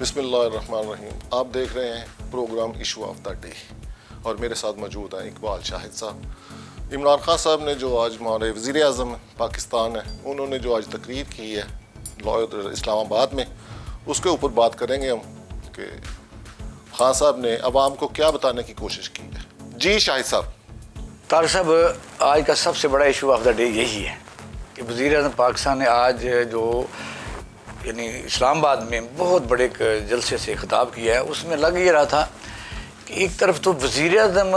बिस्मिल्लाहिर्रहमानिर्रहीम। आप देख रहे हैं program issue of the day और मेरे साथ मौजूद हैं इकबाल शाहिद साहब। इमरान खान साहब ने जो आज हमारे वज़ीर आज़म पाकिस्तान है, उन्होंने जो आज तकरीर की है लाहौर इस्लामाबाद में, उसके ऊपर बात करेंगे हम कि खान साहब ने अवाम को क्या बताने की कोशिश की है। जी शाहिद साहब। तारिक साहब, आज का सबसे बड़ा इशू ऑफ द डे यही है कि वज़ीर आज़म पाकिस्तान ने आज जो यानी इस्लामाबाद में बहुत बड़े एक जलसे से ख़िताब किया है। उसमें लग ये रहा था कि एक तरफ तो वज़ीर आज़म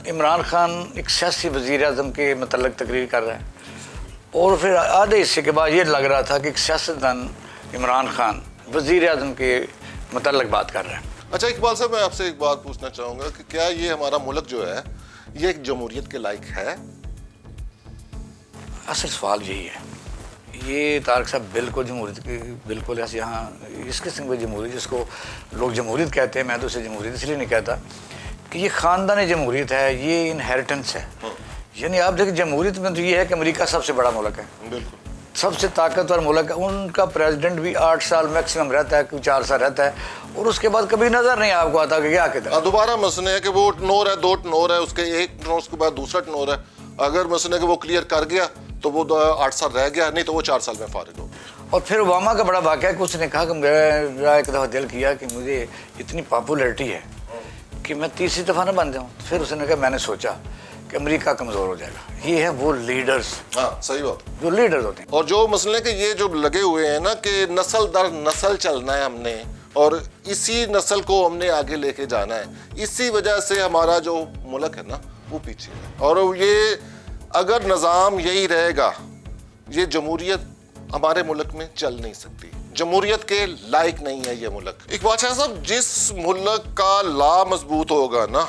इमरान खान एक सियासी वज़ीर आज़म के मतलब तकरीर कर रहा है, और फिर आधे हिस्से के बाद ये लग रहा था कि एक सियासतदान इमरान खान वज़ीर आज़म के मतलब बात कर रहा है। अच्छा इकबाल साहब, मैं आपसे एक बात पूछना चाहूँगा कि क्या ये हमारा मुल्क जो है ये एक जमहूरियत के लायक है? असल सवाल यही है। ये तारिक साहब बिल्कुल जमहूरियत की बिल्कुल ऐसे यहाँ इस किस्म की जमहूरियत जिसको लोग जमहूरियत कहते हैं, मैं तो उसे जमहूरियत इसलिए नहीं कहता कि ये ख़ानदानी जमहूरियत है, ये इनहेरिटेंस है। यानी आप देखिए जमहूरियत में तो ये है कि अमेरिका सबसे बड़ा मुल्क है, बिल्कुल सबसे ताकतवर मुल्क है। उनका प्रेसिडेंट भी 8 साल मैक्सिमम रहता है, कोई 4 साल रहता है, और उसके बाद कभी नज़र नहीं आपको आता कि क्या कहता है। दोबारा मसले है कि वो टनोर है, 2 टनोर है, उसके एक टनोर उसके बाद दूसरा टनोर है। अगर मसले कि वो क्लियर कर गया तो वो 8 साल रह गया, नहीं तो वो 4 साल में फारिग हो गया। और फिर ओबामा का बड़ा वाक़या है कि उसने कहा कि मेरा एक दफ़ा दिल किया कि मुझे इतनी पॉपुलैरिटी है कि मैं तीसरी दफ़ा ना बन जाऊँ। फिर उसने कहा, मैंने सोचा कि अमेरिका कमज़ोर हो जाएगा। ये है वो लीडर्स, हाँ सही बात, जो लीडर्स होते हैं। और जो मसले कि ये जो लगे हुए हैं ना कि नस्ल दर नस्ल चलना है हमने, और इसी नस्ल को हमने आगे लेके जाना है। इसी वजह से हमारा जो मुल्क है ना वो पीछे है, और ये अगर निज़ाम यही रहेगा, ये जमहूरियत हमारे मुल्क में चल नहीं सकती। जमहूरियत के लायक नहीं है ये मुल्क। इकबाल शाह साहब, जिस मुल्क का ला मजबूत होगा ना,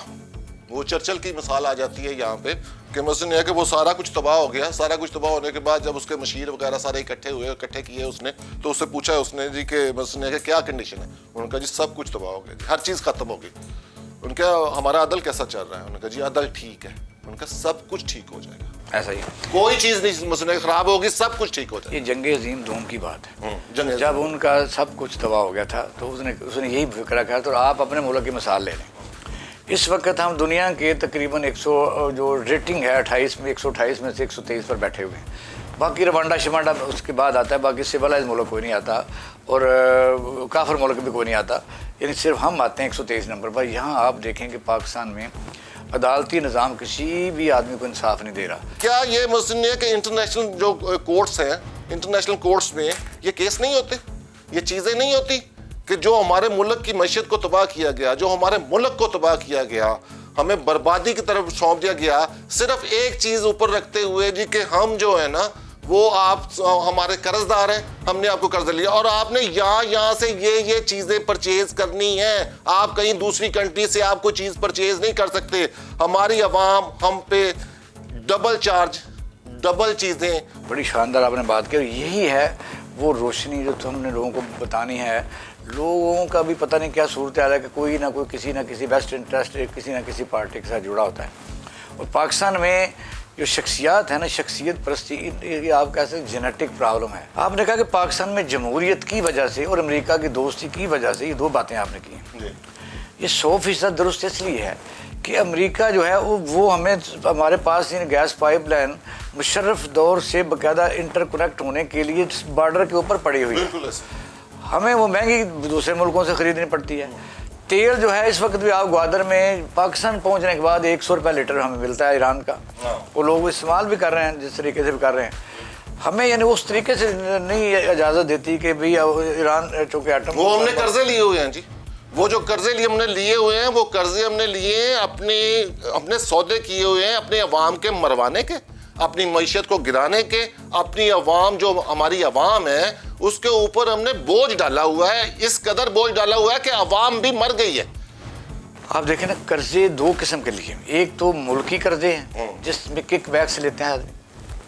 वो चर्चिल की मिसाल आ जाती है यहाँ पे कि मसलन है कि वो सारा कुछ तबाह हो गया। सारा कुछ तबाह होने के बाद जब उसके मशीर वगैरह सारे इकट्ठे किए उसने, तो उससे पूछा उसने जी कि मसलन है कि क्या कंडीशन है। उनका जी सब कुछ तबाह हो गया, हर चीज़ खत्म हो गई। उनका हमारा अदल कैसा चल रहा है? उनका जी अदल ठीक है। उनका सब कुछ ठीक हो जाएगा, ऐसा ही कोई चीज़ नहीं मसले खराब होगी, सब कुछ ठीक हो जाएगा। ये जंग अजीम दोम की बात है। जब उनका सब कुछ तबाह हो गया था तो उसने यही फिक्र रखा। तो आप अपने मुल्क की मिसाल ले लें। इस वक्त हम दुनिया के तकरीबन 100 जो रेटिंग है 28 में 128 में से 123 पर बैठे हुए हैं। बाकी रवांडा शमांडा उसके बाद आता है, बाकी सिविलाइज मुल्क कोई नहीं आता, और काफिर मुल्क भी कोई नहीं आता। यानी सिर्फ हम आते हैं 123 नंबर पर। यहाँ आप देखें कि पाकिस्तान में अदालती निज़ाम किसी भी आदमी को इंसाफ नहीं दे रहा। क्या ये मसले है कि इंटरनेशनल जो कोर्ट्स हैं, इंटरनेशनल कोर्ट्स में ये केस नहीं होते, ये चीज़ें नहीं होती कि जो हमारे मुल्क की मैशत को तबाह किया गया, जो हमारे मुल्क को तबाह किया गया, हमें बर्बादी की तरफ सौंप दिया गया, सिर्फ एक चीज़ ऊपर रखते हुए जी कि हम जो है ना वो आप हमारे कर्जदार हैं, हमने आपको कर्ज लिया और आपने यहाँ से ये चीज़ें परचेज करनी है। आप कहीं दूसरी कंट्री से आप कोई चीज़ परचेज नहीं कर सकते। हमारी आवाम हम पे डबल चार्ज, डबल चीज़ें। बड़ी शानदार आपने बात की। यही है वो रोशनी जो हमने लोगों को बतानी है। लोगों का भी पता नहीं क्या सूरत हाल है कि कोई ना कोई किसी ना किसी बेस्ट इंटरेस्ट किसी ना किसी पार्टी के साथ जुड़ा होता है। और पाकिस्तान में जो शख्सियत है ना, शख्सियत परस्ती, ये आप कह सकते जेनेटिक प्रॉब्लम है। आपने कहा कि पाकिस्तान में जमहूरियत की वजह से और अमेरिका की दोस्ती की वजह से, ये 2 बातें आपने की हैं। ये 100% दुरुस्त इसलिए है कि अमेरिका जो है वो हमें हमारे पास इन गैस पाइपलाइन मुशर्रफ दौर से बाकायदा इंटरकनेक्ट होने के लिए बॉर्डर के ऊपर पड़ी हुई है। हमें वो महंगी दूसरे मुल्कों से ख़रीदनी पड़ती है। तेल जो है इस वक्त भी आप ग्वादर में पाकिस्तान पहुंचने के बाद 100 रुपये लीटर हमें मिलता है ईरान का। वो लोग इस्तेमाल भी कर रहे हैं जिस तरीके से भी कर रहे हैं। हमें यानी उस तरीके से नहीं इजाज़त देती कि भाई ईरान चूँकि आटम, वो हमने कर्जे लिए हुए हैं जी। वो जो कर्जे लिए हमने लिए हुए हैं, वो कर्जे हमने लिए अपने सौदे किए हुए हैं अपने अवाम के मरवाने के, अपनी मईशत को गिराने के। अपनी अवाम जो हमारी अवाम है उसके ऊपर हमने बोझ डाला हुआ है, इस कदर बोझ डाला हुआ है कि अवाम भी मर गई है। आप देखें ना, कर्जे 2 किस्म के लिए। एक तो मुल्की कर्जे हैं जिसमें किक बैक से लेते हैं आदमी,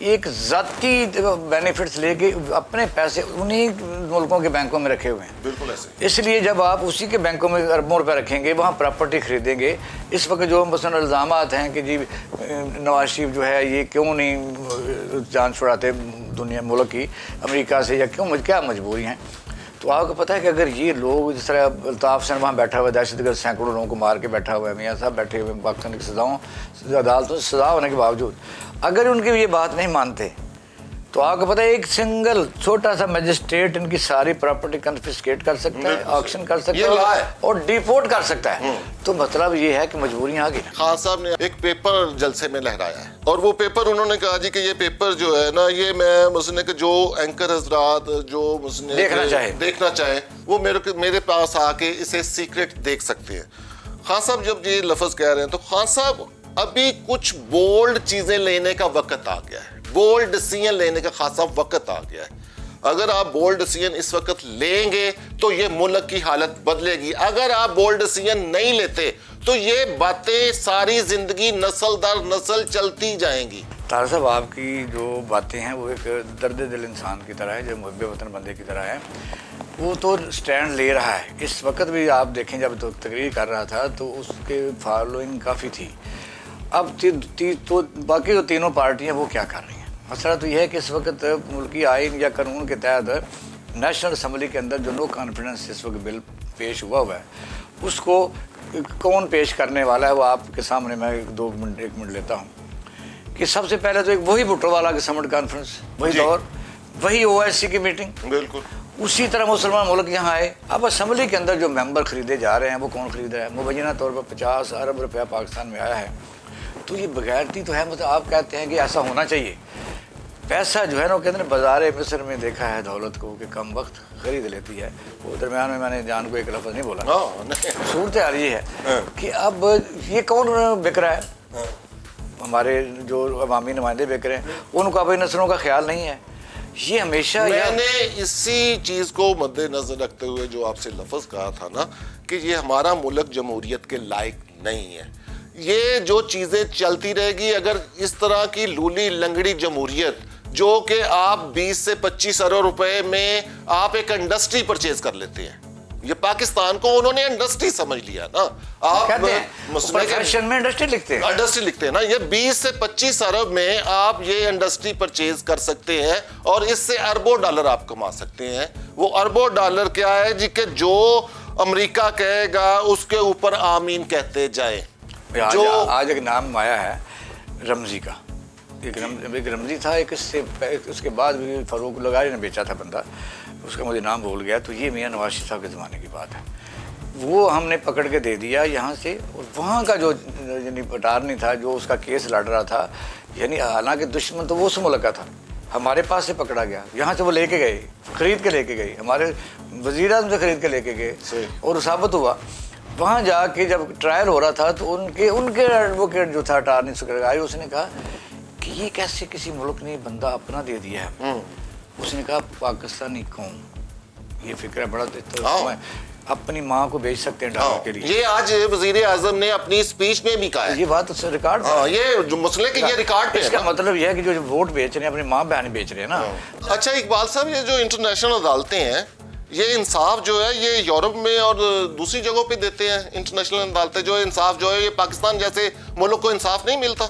एक ज़ाती बेनिफिट्स लेके अपने पैसे उन्हीं मुल्कों के बैंकों में रखे हुए हैं। बिल्कुल ऐसे। इसलिए जब आप उसी के बैंकों में अरबों रुपये रखेंगे, वहाँ प्रॉपर्टी खरीदेंगे। इस वक्त जो मसलन इल्ज़ामात हैं कि जी नवाज शरीफ जो है ये क्यों नहीं जान छुड़ाते दुनिया मुल्क की अमेरिका से, या क्यों क्या मजबूरी हैं, तो आपको पता है कि अगर ये लोग जिस तरह अल्ताफ हुसैन वहाँ बैठा हुआ है, दहशतगर्द सैकड़ों लोगों को मार के बैठा हुआ है, मियाँ साहब बैठे हुए पाकिस्तान की सज़ाओं अदालतों से सज़ा होने के बावजूद अगर उनकी ये बात नहीं मानते तो आपको पता है एक सिंगल छोटा सा मजिस्ट्रेट इनकी सारी प्रॉपर्टी कन्फिस्केट कर सकता है, ऑक्शन कर सकता है और डिपोर्ट कर सकता है। तो मतलब ये है कि मजबूरियां आ गई। खान साहब ने एक पेपर जलसे में लहराया है और वो पेपर उन्होंने कहा जी कि ये पेपर जो है ना, ये मैं मुझे कि जो एंकर हजरात जो मुझे देखना चाहे वो मेरे पास आके इसे सीक्रेट देख सकते हैं। खान साहब जब ये लफ्ज कह रहे हैं तो खान साहब अभी कुछ बोल्ड चीजें लेने का वक्त आ गया है, बोल्ड डिसीजन लेने का खासा वक्त आ गया है। अगर आप बोल्ड डिसीजन इस वक्त लेंगे तो ये मुल्क की हालत बदलेगी। अगर आप बोल्ड डिसीजन नहीं लेते तो ये बातें सारी जिंदगी नस्ल दर नस्ल चलती जाएंगी। तारा साहब आपकी जो बातें हैं वो एक दर्द दिल इंसान की तरह है, जो मुहब्बे वतन बंदे की तरह है। वो तो स्टैंड ले रहा है। इस वक्त भी आप देखें जब तो तकरीर कर रहा था तो उसके फॉलोइंग काफ़ी थी। अब तो बाकी जो तीनों पार्टियां वो क्या कर रही हैं? मसला तो यह है कि इस वक्त मुल्की आइन या कानून के तहत नेशनल असम्बली के अंदर जो नो कॉन्फिडेंस इस वक्त बिल पेश हुआ है उसको कौन पेश करने वाला है वो आपके सामने मैं एक मिनट लेता हूँ कि सबसे पहले तो एक वही भुट्टो वाला के समिट कॉन्फ्रेंस, वही दौर, वही OIC की मीटिंग, बिल्कुल उसी तरह मुसलमान मुल्क यहाँ आए। अब असम्बली के अंदर जो मेंबर खरीदे जा रहे हैं वो कौन खरीद रहा है? मुबैना तौर पर 50 अरब रुपया पाकिस्तान में आया है। तो ये बगैरती तो है। मतलब आप कहते हैं कि ऐसा होना चाहिए। पैसा जो है ना, कहते हैं बाज़ार मिस्र में देखा है दौलत को कि कम वक्त खरीद लेती है। वो दरमियान में मैंने जान को एक लफ्ज़ नहीं बोला। सूरत हाल ये है कि अब ये कौन बिक रहा है? हमारे जो अवामी नुमाइंदे बिक रहे हैं, उनको अब नस्लों का ख्याल नहीं है। ये हमेशा मैंने इसी चीज़ को मद्देनजर रखते हुए जो आपसे लफ्ज़ कहा था ना कि ये हमारा मुल्क जमहूरियत के लायक नहीं है। ये जो चीज़ें चलती रहेगी, अगर इस तरह की लूली लंगड़ी जमहूरियत जो कि आप 20 से 25 अरब रुपए में आप एक इंडस्ट्री परचेज कर लेते हैं, ये पाकिस्तान को उन्होंने इंडस्ट्री समझ लिया ना। आप प्रोफेशन में इंडस्ट्री लिखते हैं ना, ये 20 से 25 अरब में आप ये इंडस्ट्री परचेज कर सकते हैं और इससे अरबों डॉलर आप कमा सकते हैं। वो अरबों डॉलर क्या है जी कि जो अमेरिका कहेगा उसके ऊपर आमीन कहते जाए। जो आज एक नाम आया है रमजी का, एक रमजी था, एक उसके बाद भी फारूक लगारी ने बेचा था बंदा, उसका मुझे नाम भूल गया। तो ये मियाँ नवाज शरीफ साहब के ज़माने की बात है। वो हमने पकड़ के दे दिया यहाँ से, और वहाँ का जो यानी अटारनी था जो उसका केस लड़ रहा था, यानी हालांकि दुश्मन तो वो उस मुल्क का था, हमारे पास से पकड़ा गया। यहाँ से वो लेके गए, खरीद के लेके गए, हमारे वज़ीर आज़म से खरीद के लेके गए और साबित हुआ। वहाँ जाके जब ट्रायल हो रहा था तो उनके एडवोकेट जो था अटारनी सेक्रेटरी, उसने कहा कि ये कैसे किसी मुल्क ने बंदा अपना दे दिया है। उसने कहा पाकिस्तानी कौम ये फिक्र बड़ा देता है, अपनी माँ को बेच सकते हैं डॉलर के लिए। ये आज वज़ीर आज़म ने अपनी स्पीच में भी कहा है। ये बात तो रिकॉर्ड, ये जो मसले के ये रिकॉर्ड पे है। इसका मतलब यह है कि जो वोट बेच रहे हैं अपनी माँ बहन बेच रहे हैं ना। अच्छा इकबाल साहब, ये जो इंटरनेशनल अदालतें हैं, ये इंसाफ जो है ये यूरोप में और दूसरी जगहों पे देते हैं। इंटरनेशनल अदालतें जो इंसाफ जो है ये पाकिस्तान जैसे मुल्क को इंसाफ नहीं मिलता।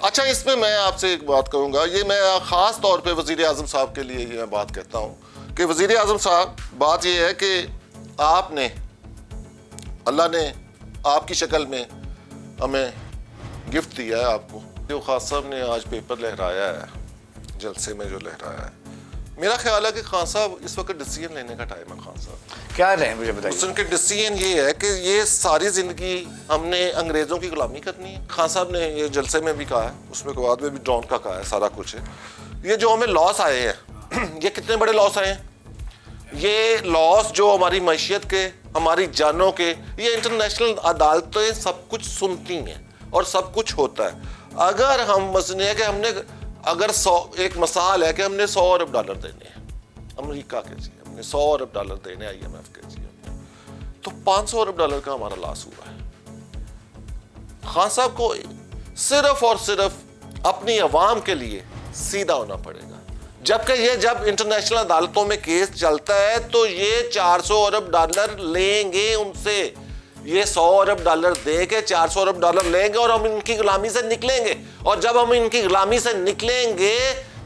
अच्छा, इसमें मैं आपसे एक बात करूंगा, ये मैं ख़ास तौर पे वज़ीर आज़म साहब के लिए ये बात कहता हूँ कि वज़ीर आज़म साहब, बात ये है कि आपने, अल्लाह ने आपकी शक्ल में हमें गिफ्ट दिया है आपको। जो खान साहब ने आज पेपर लहराया है, जलसे में जो लहराया है, मेरा ख्याल है कि खान साहब इस वक्त डिसीजन लेने का टाइम है। खान साहब क्या रहे मुझे बताइए। उनके डिसीजन ये है कि ये सारी ज़िंदगी हमने अंग्रेज़ों की गुलामी करनी है। खान साहब ने ये जलसे में भी कहा है, उसमें के बाद में भी ड्रोन का कहा है, सारा कुछ है। ये जो हमें लॉस आए हैं ये कितने बड़े लॉस आए हैं। ये लॉस जो हमारी मैशियत के, हमारी जानों के, ये इंटरनेशनल अदालतें सब कुछ सुनती हैं और सब कुछ होता है। अगर हम मसले है कि हमने अगर 100, एक मिसाल है कि हमने 100 अरब डॉलर देने हैं अमेरिका के जी, हमने 100 अरब डॉलर देने IMF के जी, तो 500 अरब डॉलर का हमारा लॉस हुआ है। खान साहब को सिर्फ और सिर्फ अपनी अवाम के लिए सीधा होना पड़ेगा। जबकि ये जब इंटरनेशनल अदालतों में केस चलता है तो ये 400 अरब डॉलर लेंगे उनसे, ये 100 अरब डॉलर दे के 400 अरब डॉलर लेंगे और हम इनकी गुलामी से निकलेंगे। और जब हम इनकी गुलामी से निकलेंगे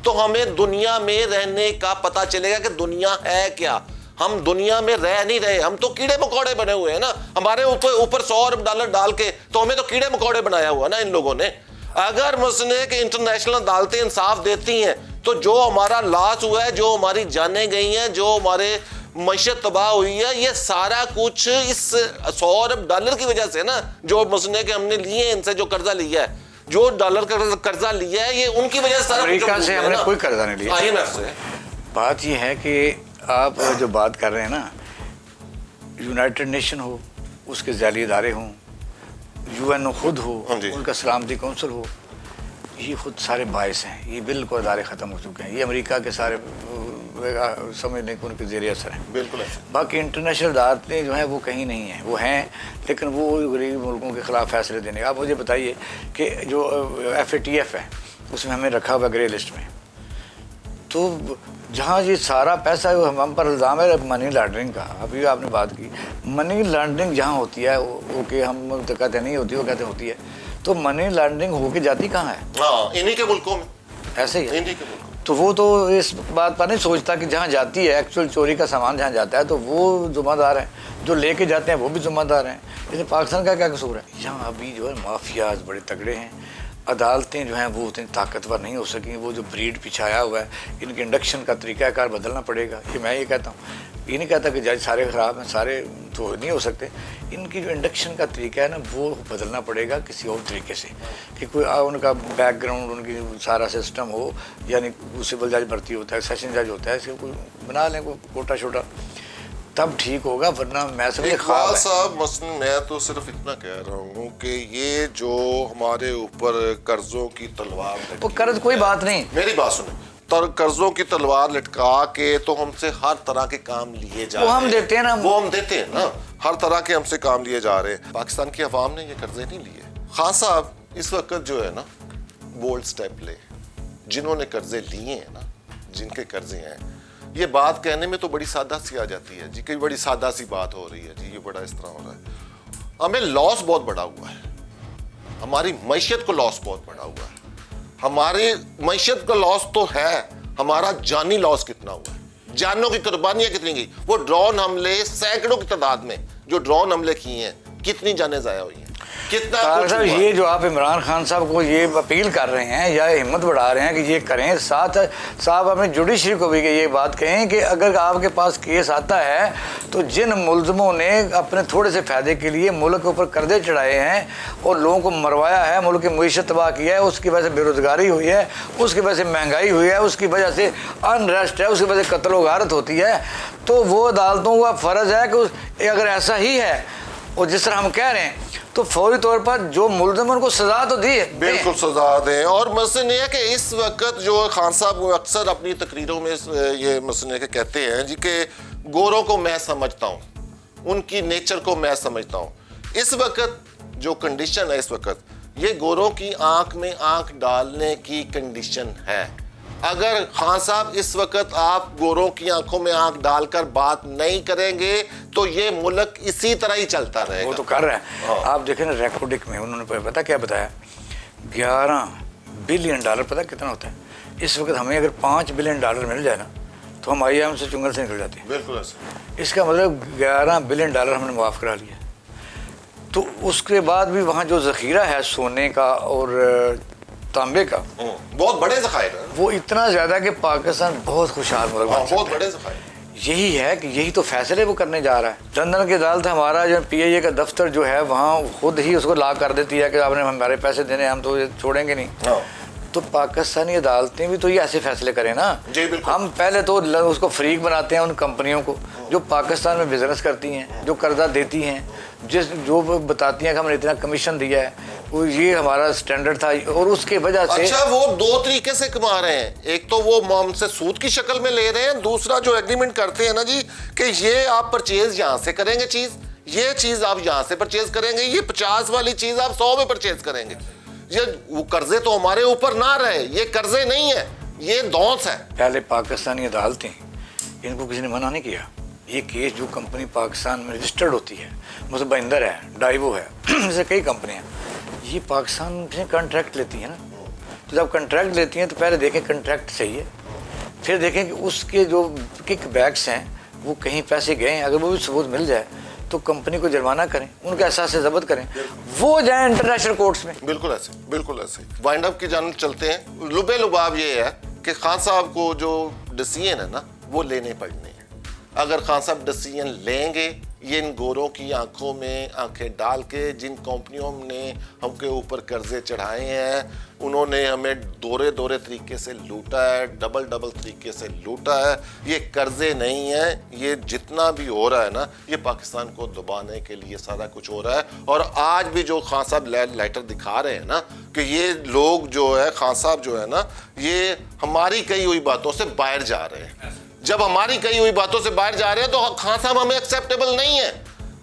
तो हमें दुनिया में रहने का पता चलेगा कि दुनिया है क्या। हम दुनिया में रह नहीं रहे, हम तो कीड़े मकोड़े बने हुए हैं ना। हमारे ऊपर $100 अरब डाल के तो हमें तो कीड़े मकोड़े बनाया हुआ ना इन लोगों ने। अगर मसले कि इंटरनेशनल अदालतें इंसाफ देती हैं तो जो हमारा लॉस हुआ है, जो हमारी जानें गई हैं, जो हमारे मईशत तबाह हुई है, ये सारा कुछ इस $100 अरब की वजह से ना, जो मसले के हमने लिए इनसे जो कर्जा लिया है, जो डॉलर का कर्जा लिया है, ये उनकी वजह से। अमेरिका से हमने कोई कर्जा नहीं लिया, IMF से। बात ये है कि आप जो बात कर रहे हैं ना, यूनाइटेड नेशन हो, उसके जाली इदारे हों, UN खुद हो, उनका सलामती कौंसिल हो, ये खुद सारे बायस हैं। ये बिल्कुल इदारे ख़त्म हो चुके हैं। ये अमेरिका के सारे समझने को उनके ज़रिए असर हैं। बिल्कुल। बाकी इंटरनेशनल अदालतें जो हैं वो कहीं नहीं हैं, वो हैं लेकिन वो गरीब मुल्कों के ख़िलाफ़ फैसले देने। आप मुझे बताइए कि जो FATF है उसमें हमें रखा हुआ ग्रे लिस्ट में, तो जहाँ ये सारा पैसा हम पर इल्ज़ाम है मनी लॉन्ड्रिंग का। अभी आपने बात की, मनी लॉन्ड्रिंग जहाँ होती है वो कि हम तो कहते नहीं होती, वो कहते होती है, तो मनी लॉन्ड्रिंग होके जाती कहाँ है? हाँ, इन्हीं के मुल्कों में। ऐसे ही है, इन्हीं के मुल्कों। तो वो तो इस बात पर नहीं सोचता कि जहाँ जाती है एक्चुअल चोरी का सामान जहाँ जाता है तो वो ज़िम्मेदार है, जो लेके जाते हैं वो भी ज़िम्मेदार हैं। इसलिए पाकिस्तान का क्या कसूर है? यहाँ अभी जो है माफियाज बड़े तगड़े हैं, अदालतें जो हैं वो उतनी ताकतवर नहीं हो सकी। वो जो ब्रीड पिछाया हुआ है, इनके इंडक्शन का तरीक़ाकार बदलना पड़ेगा। ये मैं ये कहता हूँ, ये नहीं कहता कि जज सारे ख़राब हैं, सारे तो नहीं हो सकते। इनकी जो इंडक्शन का तरीका है ना, वो बदलना पड़ेगा किसी और तरीके से, कि कोई उनका बैकग्राउंड, उनकी सारा सिस्टम हो, यानी सिविल जज भर्ती होता है, सेशन जज होता है, इसको कोई बना लें, कोई कोटा छोटा, तब ठीक होगा। वरना मैं समझे ख्वाब साहब मसलन मैं तो सिर्फ इतना कह रहा हूँ कि ये जो हमारे ऊपर कर्जों की तलवार, वो कर्ज कोई बात नहीं, मेरी बात सुने, कर्जों की तलवार लटका के तो हमसे हर तरह के काम लिए जा रहे हैं। वो हम देते हैं ना, वो हम देते हैं ना, हर तरह के हमसे काम लिए जा रहे हैं। पाकिस्तान की अवाम ने ये कर्जे नहीं लिए। खान साहब इस वक्त जो है ना, बोल्ड स्टेप ले, जिन्होंने कर्जे लिए हैं ना, जिनके कर्जे हैं, ये बात कहने में तो बड़ी सादा सी आ जाती है जी, कि बड़ी सादा सी बात हो रही है जी, ये बड़ा इस तरह हो रहा है। हमें लॉस बहुत बड़ा हुआ है, हमारी मैशियत को लॉस बहुत बड़ा हुआ है। हमारी मैशियत का लॉस तो है, हमारा जानी लॉस कितना हुआ है, जानों की कुर्बानियां कितनी गई। वो ड्रोन हमले सैकड़ों की तादाद में जो ड्रोन हमले किए हैं, कितनी जानें जाया हुई हैं, कितना साहब ये जो आप इमरान खान साहब को ये अपील कर रहे हैं या हिम्मत बढ़ा रहे हैं कि ये करें, साथ साहब अपने जुडिशरी को भी ये बात कहें कि अगर आपके पास केस आता है तो जिन मुलजमों ने अपने थोड़े से फ़ायदे के लिए मुल्क के ऊपर कर्जे चढ़ाए हैं और लोगों को मरवाया है, मुल्क की मईशत तबाह किया है, उसकी वजह से बेरोज़गारी हुई है, उसकी वजह से महंगाई हुई है, उसकी वजह से अनरेस्ट है, उसकी वजह से कत्ल गारत होती है, तो वो अदालतों का फ़र्ज़ है कि अगर ऐसा ही है और जिस तरह हम कह रहे हैं तो फौरी तौर पर जो मुल्ज़िम उनको सज़ा तो दी, बिल्कुल सज़ा दें। और मसलन ये है कि इस वक्त जो खान साहब अक्सर अपनी तकरीरों में ये मसलन के कहते हैं जी कि गोरों को मैं समझता हूँ, उनकी नेचर को मैं समझता हूँ। इस वक्त जो कंडीशन है, इस वक्त ये गोरों की आंख में आंख डालने की कंडीशन है। अगर खान साहब इस वक्त आप गोरों की आंखों में आंख डालकर बात नहीं करेंगे तो ये मुल्क इसी तरह ही चलता रहेगा। वो तो कर रहा है। आप देखें ना, रेकॉर्डिक में उन्होंने पता क्या बताया, $11 बिलियन पता कितना होता है इस वक्त। हमें अगर $5 बिलियन मिल जाए ना तो हम IMF से चुंगल से निकल जाते हैं। बिल्कुल ऐसा। इसका मतलब $11 बिलियन हमने माफ़ करा लिया। तो उसके बाद भी वहाँ जो ज़ख़ीरा है सोने का और तांबे का, बहुत बड़े ज़ख़ायर हैं, वो इतना ज़्यादा कि पाकिस्तान बहुत खुशहाल मुल्क बन सकता है। बहुत बड़े ज़ख़ायर। यही है कि यही तो फैसले वो करने जा रहा है। लंदन की अदालत हमारा जो PIA का दफ्तर जो है वहाँ खुद ही उसको ला कर देती है कि आपने हमारे पैसे देने, हम तो छोड़ेंगे नहीं। तो पाकिस्तानी अदालतें भी तो ये ऐसे फैसले करें ना। हम पहले तो उसको फ्रीक बनाते हैं उन कंपनियों को जो पाकिस्तान में बिजनेस करती हैं, जो कर्जा देती हैं, जो बताती हैं कि हमने इतना कमीशन दिया है, वो ये हमारा स्टैंडर्ड था और उसके वजह से। अच्छा, वो दो तरीके से कमा रहे हैं, एक तो वो हमसे सूद की शक्ल में ले रहे हैं, दूसरा जो एग्रीमेंट करते हैं ना जी कि ये आप परचेज यहाँ से करेंगे, ये चीज आप यहाँ से परचेज करेंगे, ये 50 वाली चीज आप 100 में परचेज करेंगे। ये वो कर्जे तो हमारे ऊपर ना रहे, ये कर्जे नहीं है, ये दौंस है। पहले पाकिस्तानी अदालतें, इनको किसी ने मना नहीं किया। ये केस जो कंपनी पाकिस्तान में रजिस्टर्ड होती है, मतलब महिंदर है, डाइवो है, जैसे कई कंपनियां, ये पाकिस्तान से कॉन्ट्रैक्ट लेती हैं ना। तो जब कॉन्ट्रैक्ट लेती हैं तो पहले देखें कॉन्ट्रैक्ट सही है, फिर देखें कि उसके जो किक बैक्स हैं वो कहीं पैसे गए, अगर वो भी सबूत मिल जाए तो कंपनी को जुर्माना करें, उनके एहसास से जब्त करें, वो जाए इंटरनेशनल कोर्ट्स में। बिल्कुल ऐसे, बिल्कुल ऐसे। वाइंड अप की जानब चलते हैं। लुबे लुबाब ये है कि खान साहब को जो डिसीजन है ना वो लेने पड़ने हैं। अगर खान साहब डिसीजन लेंगे, ये इन गोरों की आंखों में आंखें डाल के, जिन कंपनियों ने हमके ऊपर कर्जे चढ़ाए हैं, उन्होंने हमें दोरे दोरे तरीके से लूटा है, डबल डबल तरीके से लूटा है। ये कर्जे नहीं है, ये जितना भी हो रहा है ना, ये पाकिस्तान को दबाने के लिए सारा कुछ हो रहा है। और आज भी जो खान साहब लेटर दिखा रहे हैं ना कि ये लोग जो है, खान साहब जो है ना, ये हमारी कही हुई बातों से बाहर जा रहे हैं। जब हमारी कही हुई बातों से बाहर जा रहे हैं तो खान साहब हमें एक्सेप्टेबल नहीं है।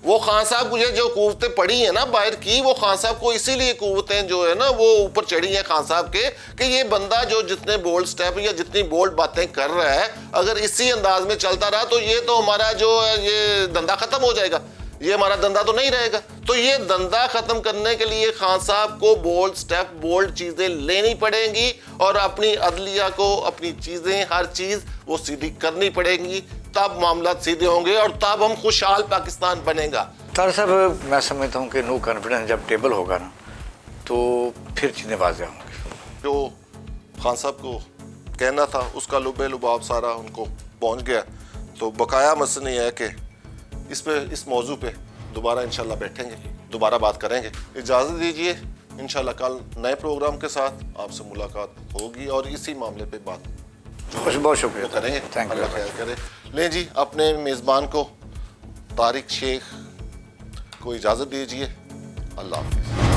वो खान साहब को ये जो कुव्वतें पड़ी हैं ना बाहर की, वो खान साहब को इसीलिए कुव्वतें जो है ना वो ऊपर चढ़ी हैं खान साहब के, कि ये बंदा जो जितने बोल्ड स्टेप या जितनी बोल्ड बातें कर रहा है, अगर इसी अंदाज में चलता रहा तो ये तो हमारा जो है ये धंधा खत्म हो जाएगा, ये हमारा धंधा तो नहीं रहेगा। तो ये धंधा खत्म करने के लिए खान साहब को बोल्ड स्टेप, बोल्ड चीजें लेनी पड़ेंगी और अपनी अदलिया को, अपनी चीजें, हर चीज वो सीधी करनी पड़ेंगी, तब मामला सीधे होंगे और तब हम खुशहाल पाकिस्तान बनेगा। तार साहब, मैं समझता हूँ कि नो कॉन्फिडेंस जब टेबल होगा ना तो फिर चीज़ें वाज़ेह होंगी। जो खान साहब को कहना था उसका लुबे लुबाब सारा उनको पहुँच गया। तो बकाया मसला है कि इस मौजू पे दोबारा इंशाल्लाह बैठेंगे, दोबारा बात करेंगे। इजाज़त दीजिए, इंशाल्लाह कल नए प्रोग्राम के साथ आपसे मुलाकात होगी और इसी मामले पे बात बहुत शुक्रिया करेंगे। थैंक अल्लाह खैर करे। लें जी, अपने मेज़बान को तारिक शेख को इजाज़त दीजिए। अल्लाह हाफ़िज़।